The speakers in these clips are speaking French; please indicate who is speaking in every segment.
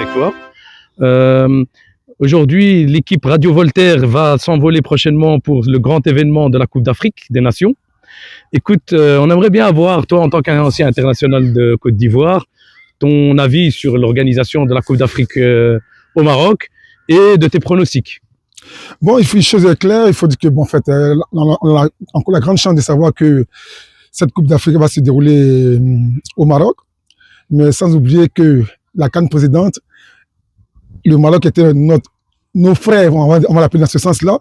Speaker 1: avec toi. Euh, Aujourd'hui, l'équipe Radio Voltaire va s'envoler prochainement pour le grand événement de la Coupe d'Afrique des Nations. Écoute, on aimerait bien avoir, toi en tant qu'ancien international de Côte d'Ivoire, ton avis sur l'organisation de la Coupe d'Afrique au Maroc et de tes pronostics.
Speaker 2: Bon, une chose est claire, il faut dire que, bon, en fait, on a encore la grande chance de savoir que cette Coupe d'Afrique va se dérouler au Maroc, mais sans oublier que la CAN précédente, le Maroc était nos frères, on va l'appeler dans ce sens-là,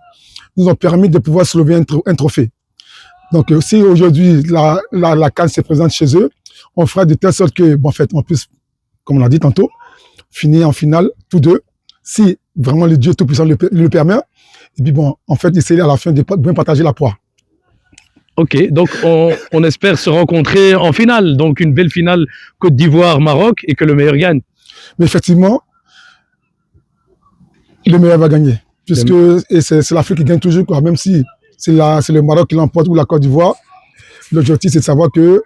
Speaker 2: nous ont permis de pouvoir soulever un trophée. Donc, si aujourd'hui la CAN se présente chez eux, on fera de telle sorte que, bon, en fait, on puisse, comme on l'a dit tantôt, finir en finale, tous deux, si vraiment le Dieu Tout-Puissant le permet. Et puis, bon, en fait, essayer à la fin de bien partager la poire.
Speaker 1: Ok, donc on espère se rencontrer en finale, donc une belle finale Côte d'Ivoire-Maroc et que le meilleur gagne.
Speaker 2: Mais effectivement, le meilleur va gagner, puisque c'est l'Afrique qui gagne toujours, quoi. Même si c'est le Maroc qui l'emporte ou la Côte d'Ivoire, l'objectif c'est de savoir que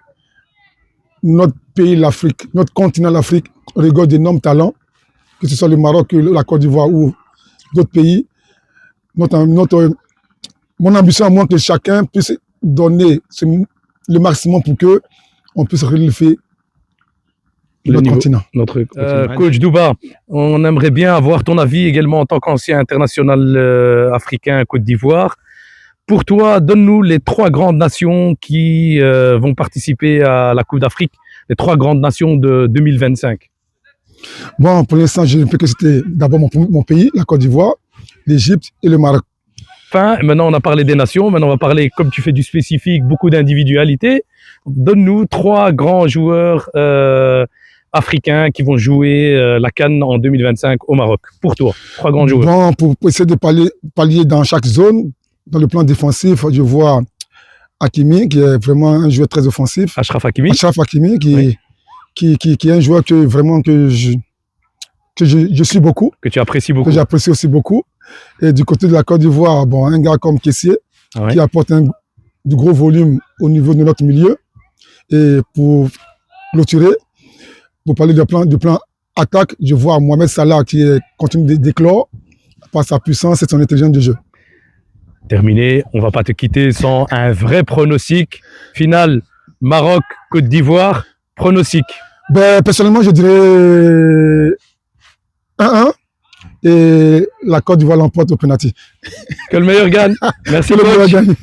Speaker 2: notre pays, l'Afrique, notre continent, l'Afrique, regorge d'énormes talents, que ce soit le Maroc, la Côte d'Ivoire ou d'autres pays. Mon ambition à moi, que chacun puisse donner le maximum pour que on puisse relever notre continent.
Speaker 1: Coach Douba, on aimerait bien avoir ton avis également en tant qu'ancien international africain Côte d'Ivoire. Pour toi, donne-nous les 3 grandes nations qui vont participer à la Coupe d'Afrique, les 3 grandes nations de 2025.
Speaker 2: Bon, pour l'instant, je ne peux que citer d'abord mon pays, la Côte d'Ivoire, l'Égypte et le Maroc.
Speaker 1: Enfin, maintenant on a parlé des nations, maintenant on va parler, comme tu fais du spécifique, beaucoup d'individualité. Donne-nous 3 grands joueurs africains qui vont jouer la CAN en 2025 au Maroc. Pour toi, 3 grands joueurs.
Speaker 2: Bon, pour essayer de pallier dans chaque zone, dans le plan défensif, je vois Hakimi, qui est vraiment un joueur très offensif.
Speaker 1: Achraf Hakimi.
Speaker 2: Achraf Hakimi, qui est un joueur que je suis beaucoup.
Speaker 1: Que tu apprécies beaucoup.
Speaker 2: Que j'apprécie aussi beaucoup. Et du côté de la Côte d'Ivoire, bon, un gars comme Kessié, qui apporte du gros volume au niveau de notre milieu. Et pour clôturer, pour parler du plan attaque, je vois Mohamed Salah qui continue d'éclore par sa puissance et son intelligence de jeu.
Speaker 1: Terminé, on ne va pas te quitter sans un vrai pronostic. Final, Maroc-Côte d'Ivoire, pronostic.
Speaker 2: Ben, personnellement, je dirais 1-1 et la Côte d'Ivoire l'emporte au penalty.
Speaker 1: Que le meilleur gagne. Merci.
Speaker 2: Que le meilleur gagne.